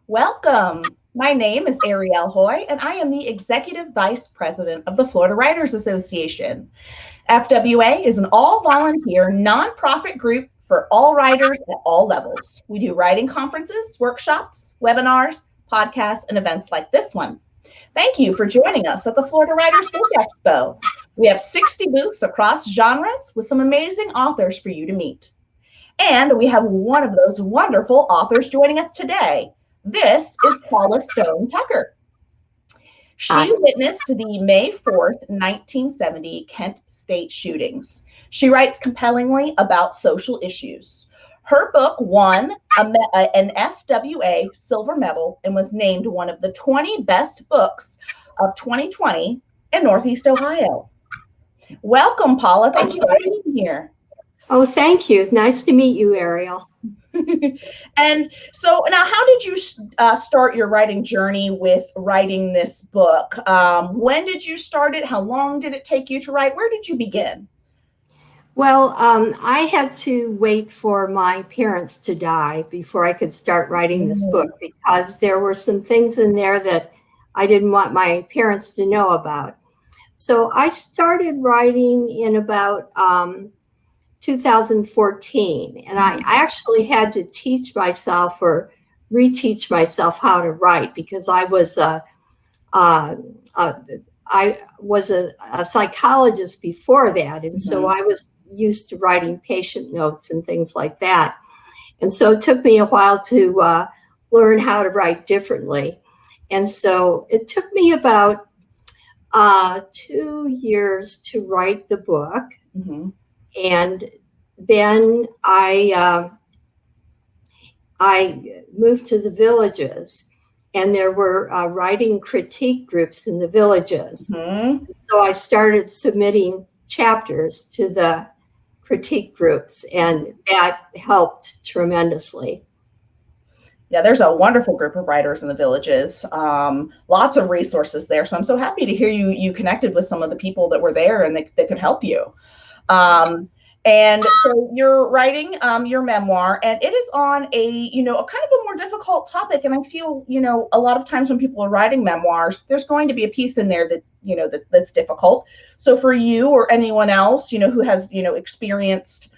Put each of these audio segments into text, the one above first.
Welcome. My name is Ariel Hoy, and I am the Executive Vice President of the Florida Writers Association. FWA is an all-volunteer nonprofit group for all writers at all levels. We do writing conferences, workshops, webinars, podcasts, and events like this one. Thank you for joining us at the Florida Writers Book Expo. We have 60 booths across genres with some amazing authors for you to meet. And we have one of those wonderful authors joining us today. This is Paula Stone Tucker. She witnessed the May 4th, 1970 Kent State shootings. She writes compellingly about social issues. Her book won an FWA Silver Medal and was named one of the 20 best books of 2020 in Northeast Ohio. Welcome, Paula. Thank you for being here. Oh, thank you. Nice to meet you, Ariel. And so now, how did you start your writing journey with writing this book? When did you start it? How long did it take you to write? Where did you begin? Well, I had to wait for my parents to die before I could start writing this book, because there were some things in there that I didn't want my parents to know about. So I started writing in about 2014, and I actually had to teach myself or reteach myself how to write, because I was a psychologist before that, and so I was used to writing patient notes and things like that. And so it took me a while to learn how to write differently. And so it took me about 2 years to write the book. And then I moved to the villages, and there were writing critique groups in the villages. So I started submitting chapters to the critique groups, and that helped tremendously. Yeah, there's a wonderful group of writers in the villages. Lots of resources there. So I'm so happy to hear you connected with some of the people that were there and that could help you. And so you're writing your memoir, and it is on a kind of a more difficult topic. And I feel, a lot of times when people are writing memoirs, there's going to be a piece in there that, that's difficult. So for you or anyone else, who has, experienced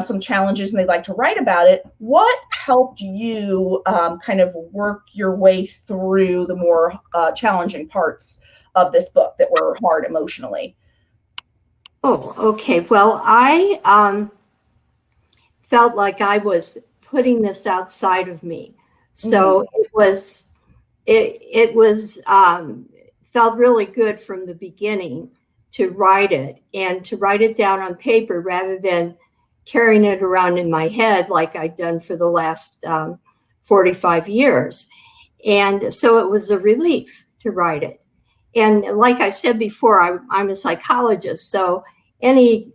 some challenges and they'd like to write about it, what helped you kind of work your way through the more challenging parts of this book that were hard emotionally? Oh, okay. Well, I felt like I was putting this outside of me. So it was felt really good from the beginning to write it, and to write it down on paper rather than carrying it around in my head like I'd done for the last 45 years. And so it was a relief to write it. And like I said before, I'm a psychologist, so any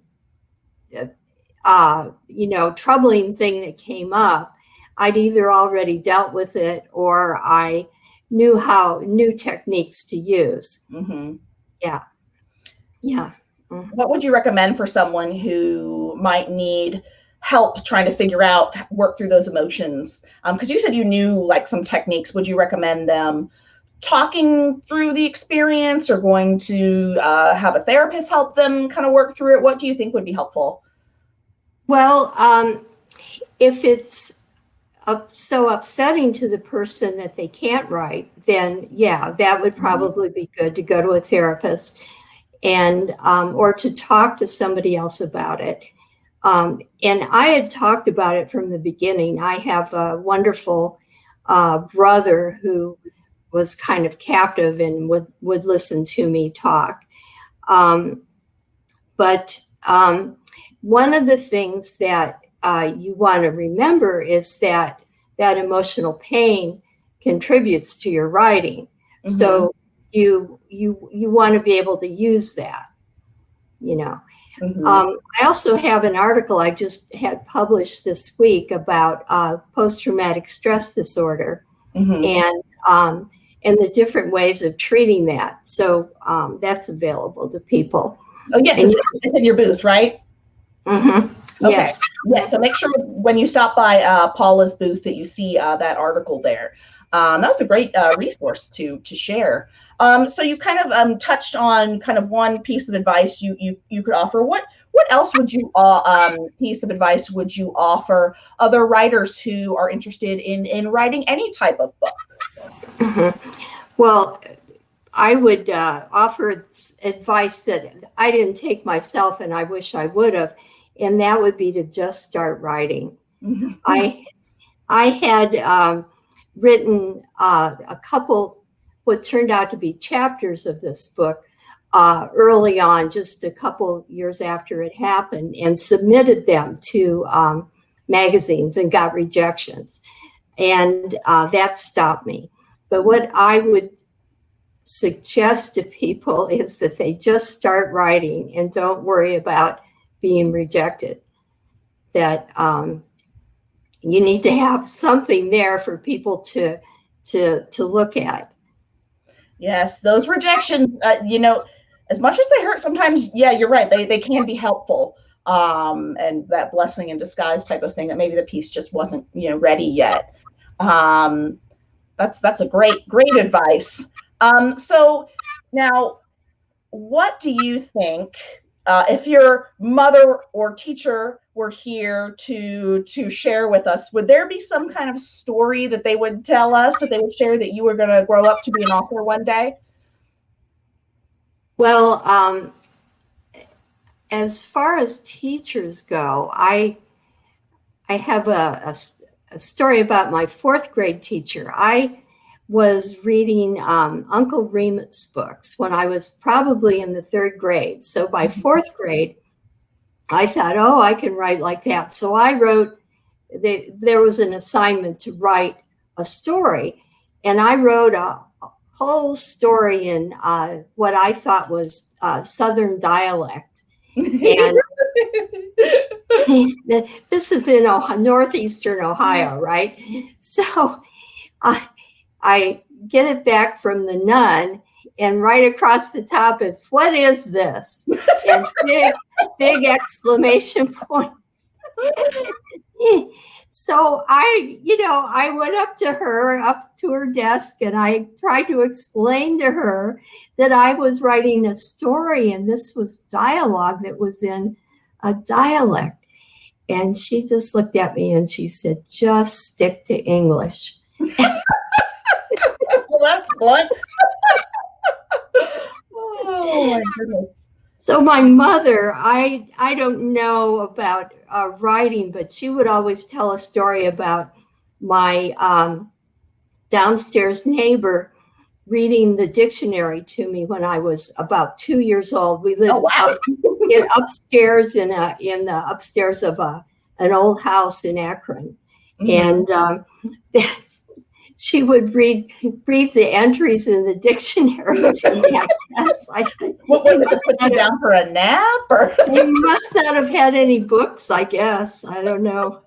troubling thing that came up, I'd either already dealt with it or I knew techniques to use. What would you recommend for someone who might need help trying to figure out, work through those emotions? Because you said you knew like some techniques. Would you recommend them talking through the experience, or going to have a therapist help them kind of work through it? What do you think would be helpful? Well, if it's so upsetting to the person that they can't write, then yeah, that would probably be good to go to a therapist and or to talk to somebody else about it. And I had talked about it from the beginning. I have a wonderful brother who was kind of captive and would listen to me talk. But one of the things that you want to remember is that emotional pain contributes to your writing. So you want to be able to use that, I also have an article I just had published this week about post-traumatic stress disorder and the different ways of treating that. So that's available to people. Oh, yes, it's in your booth, right? Okay. Yes. So make sure when you stop by Paula's booth that you see that article there. That was a great resource to share. So you kind of touched on kind of one piece of advice you could offer. What else would you piece of advice would you offer other writers who are interested in writing any type of book? Mm-hmm. Well, I would offer advice that I didn't take myself, and I wish I would have, and that would be to just start writing. I had written a couple, what turned out to be chapters of this book early on, just a couple years after it happened, and submitted them to magazines and got rejections. And that stopped me. But what I would suggest to people is that they just start writing and don't worry about being rejected. That you need to have something there for people to look at. Yes, those rejections, as much as they hurt sometimes, yeah, you're right. They can be helpful. And that blessing in disguise type of thing, that maybe the piece just wasn't, ready yet. That's a great advice. So now, what do you think, if your mother or teacher were here to share with us, would there be some kind of story that they would tell us, that they would share, that you were going to grow up to be an author one day? Well, as far as teachers go, I have a story about my fourth grade teacher. I was reading Uncle Remus's books when I was probably in the third grade. So by fourth grade, I thought, oh, I can write like that. So I wrote, there was an assignment to write a story. And I wrote a whole story in what I thought was Southern dialect. And this is in northeastern Ohio, right? So I get it back from the nun, and right across the top is, "What is this?" And big exclamation points. So I went up to her desk, and I tried to explain to her that I was writing a story, and this was dialogue that was in a dialect. And she just looked at me and she said, "Just stick to English." Well, that's blunt. Oh my goodness. So my mother, I don't know about writing, but she would always tell a story about my downstairs neighbor reading the dictionary to me when I was about 2 years old. We lived upstairs in the upstairs of an old house in Akron, and she would read the entries in the dictionary to me. I guess. What was it? Put you down for a nap, or they must not have had any books, I guess. I don't know.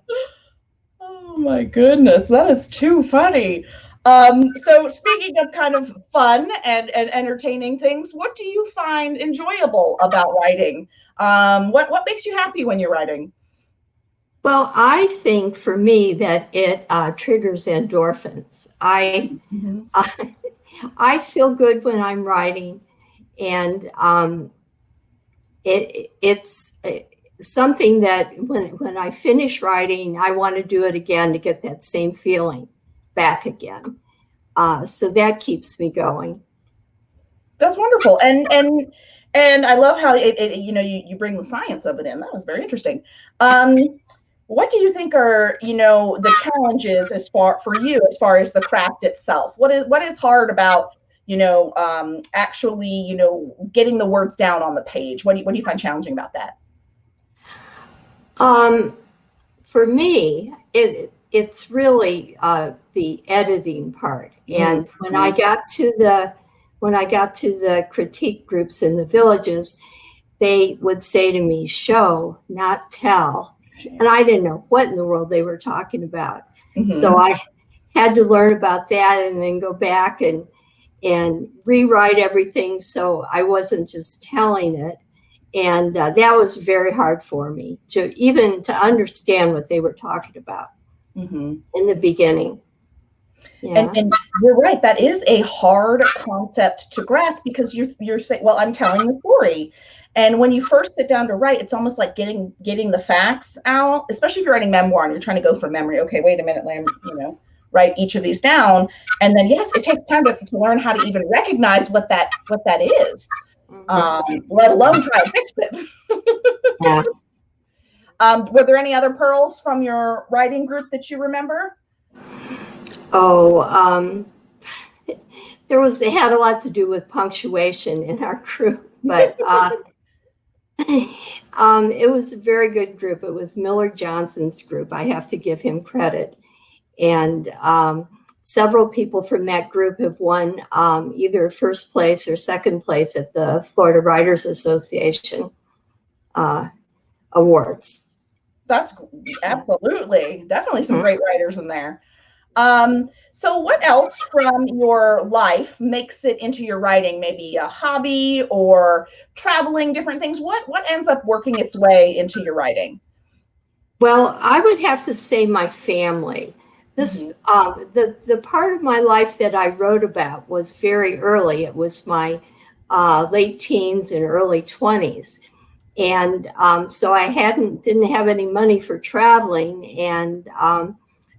Oh my goodness, that is too funny. So speaking of kind of fun and entertaining things, what do you find enjoyable about writing? What makes you happy when you're writing? Well, I think for me that it triggers endorphins. I feel good when I'm writing, and it's something that when I finish writing, I want to do it again to get that same feeling back again. So that keeps me going. That's wonderful, and I love how you bring the science of it in. That was very interesting. What do you think are the challenges for you as far as the craft itself? What is hard about actually getting the words down on the page? What do you find challenging about that? For me, it's really the editing part. And when I got to the critique groups in the villages, they would say to me, "Show, not tell." And I didn't know what in the world they were talking about. So I had to learn about that and then go back and rewrite everything so I wasn't just telling it. And that was very hard for me to understand what they were talking about in the beginning. Yeah. And you're right, that is a hard concept to grasp because you're saying, well, I'm telling the story. And when you first sit down to write, it's almost like getting the facts out, especially if you're writing memoir and you're trying to go from memory. Okay, wait a minute, write each of these down. And then yes, it takes time to learn how to even recognize what that is. Let alone try to fix it. Yeah. Were there any other pearls from your writing group that you remember? Oh, it had a lot to do with punctuation in our group, but it was a very good group. It was Miller Johnson's group. I have to give him credit. And several people from that group have won either first place or second place at the Florida Writers Association awards. That's absolutely, definitely some great writers in there. So what else from your life makes it into your writing? Maybe a hobby or traveling, different things. What ends up working its way into your writing? Well, I would have to say my family. This the part of my life that I wrote about was very early. It was my late teens and early 20s. And so I didn't have any money for traveling, and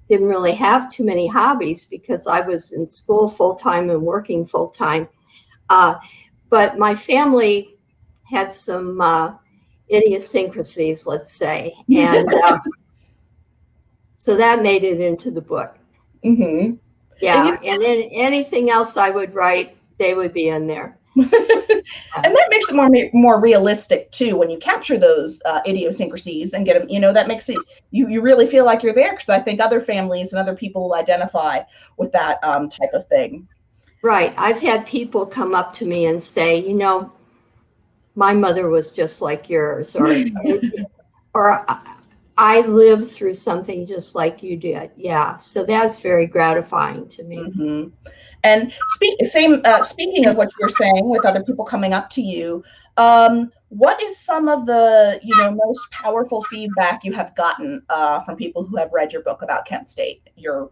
didn't really have too many hobbies because I was in school full-time and working full-time. But my family had some idiosyncrasies, let's say. And so that made it into the book. Mm-hmm. Yeah. And then anything else I would write, they would be in there. And that makes it more realistic too when you capture those idiosyncrasies and get them. That makes it you really feel like you're there, because I think other families and other people will identify with that type of thing. Right. I've had people come up to me and say, my mother was just like yours, or I lived through something just like you did. Yeah. So that's very gratifying to me. Mm-hmm. And speaking of what you're saying with other people coming up to you, what is some of the most powerful feedback you have gotten from people who have read your book about Kent State? Your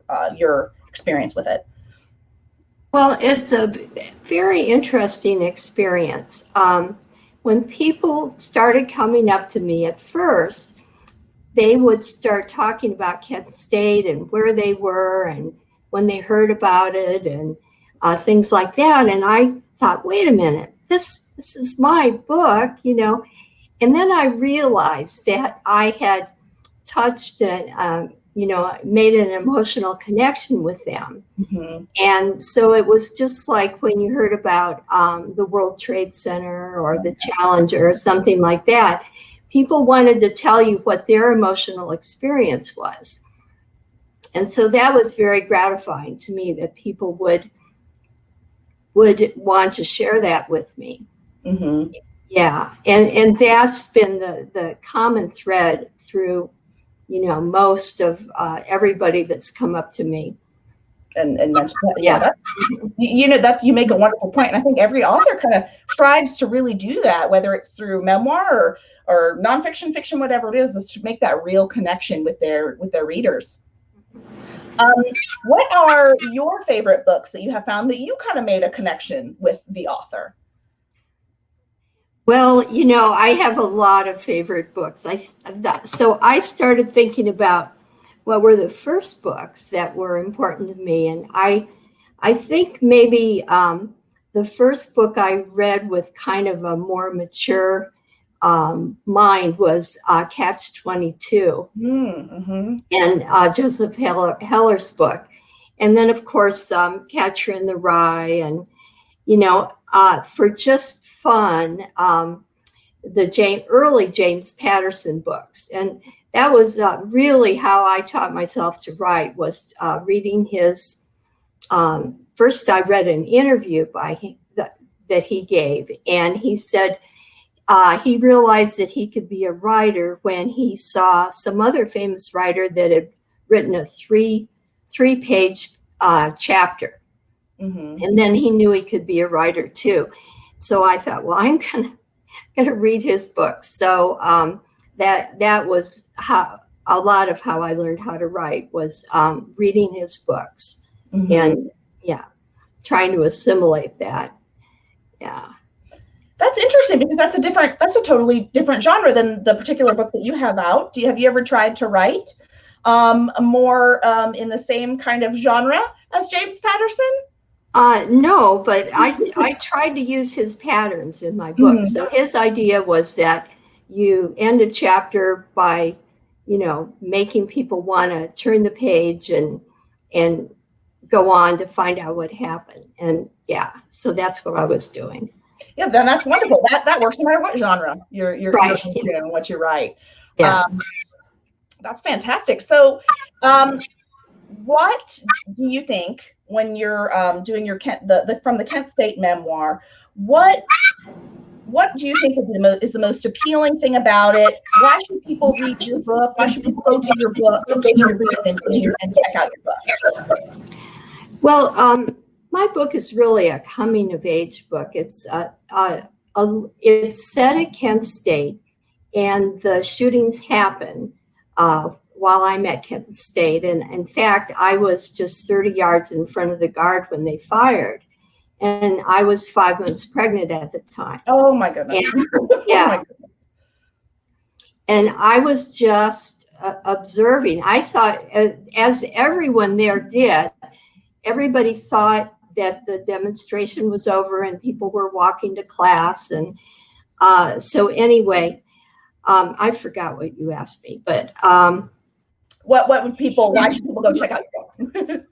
experience with it. Well, it's a very interesting experience. When people started coming up to me at first, they would start talking about Kent State and where they were and when they heard about it and things like that. And I thought, wait a minute, this is my book, And then I realized that I had touched and, made an emotional connection with them. Mm-hmm. And so it was just like when you heard about the World Trade Center or the Challenger or something like that. People wanted to tell you what their emotional experience was. And so that was very gratifying to me, that people would want to share that with me. Mm-hmm. Yeah. And that's been the common thread through, most of everybody that's come up to me. And mention that. Yeah, you make a wonderful point. And I think every author kind of strives to really do that, whether it's through memoir or nonfiction, fiction, whatever it is to make that real connection with their readers. What are your favorite books that you have found that you kind of made a connection with the author? Well, I have a lot of favorite books. So I started thinking about what were the first books that were important to me. And I think maybe the first book I read with kind of a more mature mind was Catch-22, mm-hmm. and Joseph Heller's book. And then, of course, Catcher in the Rye, and, for just fun, the early James Patterson books. And that was really how I taught myself to write, was reading his, first I read an interview by him that he gave, and he said he realized that he could be a writer when he saw some other famous writer that had written a three-page chapter. Mm-hmm. And then he knew he could be a writer too. So I thought, well, I'm gonna read his books. So that was a lot of how I learned how to write, was reading his books. Mm-hmm. And yeah, trying to assimilate that. Yeah. That's interesting because that's a totally different genre than the particular book that you have out. Have you ever tried to write more in the same kind of genre as James Patterson? No, but I tried to use his patterns in my book. Mm-hmm. So his idea was that you end a chapter by, making people want to turn the page and go on to find out what happened. And yeah, so that's what I was doing. Yeah, then that's wonderful. That works no matter what genre you're right. doing, what you write. Yeah. That's fantastic. So, what do you think when you're doing your from the Kent State memoir? What do you think is the most appealing thing about it? Why should people read your book? Why should people go to your book, and check out your book? Well, my book is really a coming of age book. It's it's set at Kent State, and the shootings happen while I'm at Kent State. And in fact, I was just 30 yards in front of the guard when they fired. And I was 5 months pregnant at the time. Oh my goodness. And, yeah. Oh my goodness. And I was just observing. I thought, as everyone there did, everybody thought that the demonstration was over and people were walking to class. And so anyway, I forgot what you asked me, but what would why should people go check out your book?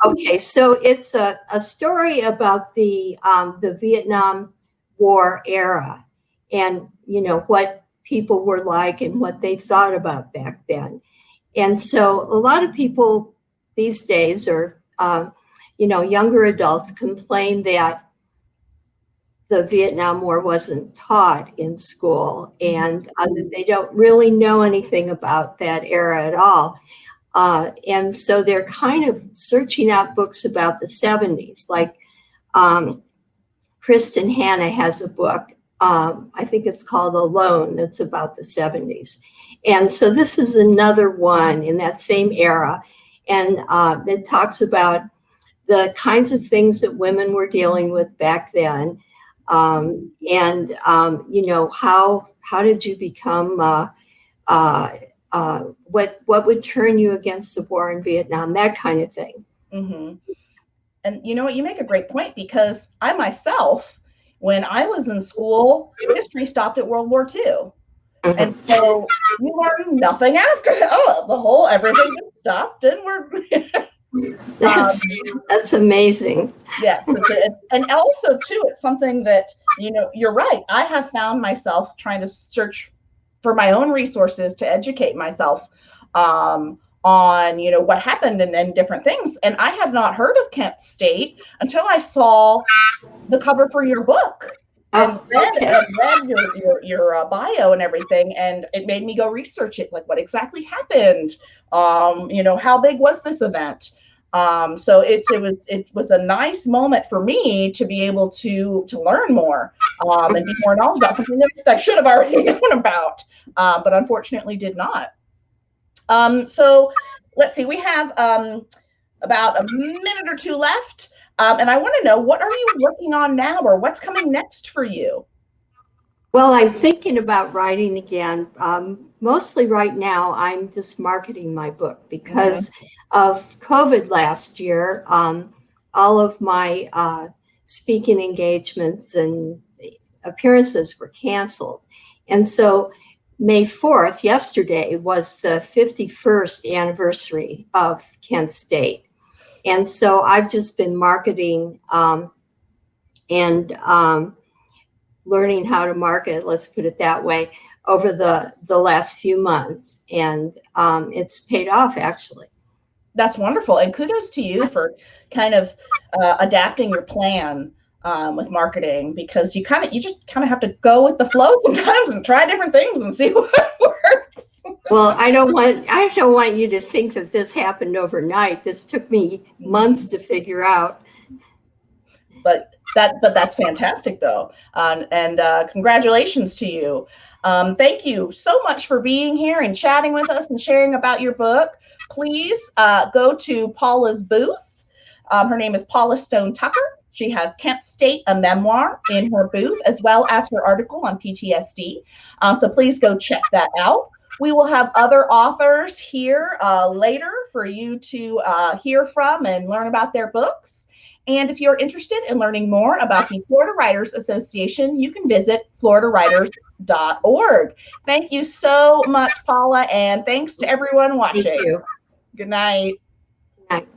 Okay, so it's a story about the Vietnam War era, and what people were like and what they thought about back then. And so a lot of people these days, or younger adults, complain that the Vietnam War wasn't taught in school, and they don't really know anything about that era at all. And so they're kind of searching out books about the 70s. Like Kristen Hanna has a book, I think it's called Alone, that's about the 70s. And so this is another one in that same era. And it talks about the kinds of things that women were dealing with back then. And how did you become what would turn you against the war in Vietnam, that kind of thing. Mm-hmm. And you know what, you make a great point, because I myself, when I was in school, history stopped at World War II. Mm-hmm. And so you learn nothing after everything just stopped, and we're that's amazing. Yeah. And also too, it's something that, you're right. I have found myself trying to search for my own resources to educate myself on, what happened and different things. And I had not heard of Kent State until I saw the cover for your book and read your bio and everything. And it made me go research it, like what exactly happened? How big was this event? So it was a nice moment for me to be able to learn more and be more knowledgeable about something that I should have already known about, but unfortunately did not. So let's see, we have about a minute or two left, and I want to know, what are you working on now, or what's coming next for you? Well, I'm thinking about writing again. Mostly right now, I'm just marketing my book because of COVID last year. All of my speaking engagements and appearances were canceled. And so May 4th, yesterday, was the 51st anniversary of Kent State. And so I've just been marketing and learning how to market, let's put it that way, over the last few months. And it's paid off, actually. That's wonderful. And kudos to you for kind of adapting your plan with marketing, because you just kind of have to go with the flow sometimes and try different things and see what works. Well, I don't want you to think that this happened overnight. This took me months to figure out. But that's fantastic, though, and congratulations to you. Thank you so much for being here and chatting with us and sharing about your book. Please go to Paula's booth Her name is Paula Stone Tucker. She has Kent State, a memoir, in her booth, as well as her article on PTSD. So please go check that out. We will have other authors here later for you to hear from and learn about their books. And if you're interested in learning more about the Florida Writers Association, you can visit floridawriters.org. Thank you so much, Paula, and thanks to everyone watching. Thank you. Good night. Good night.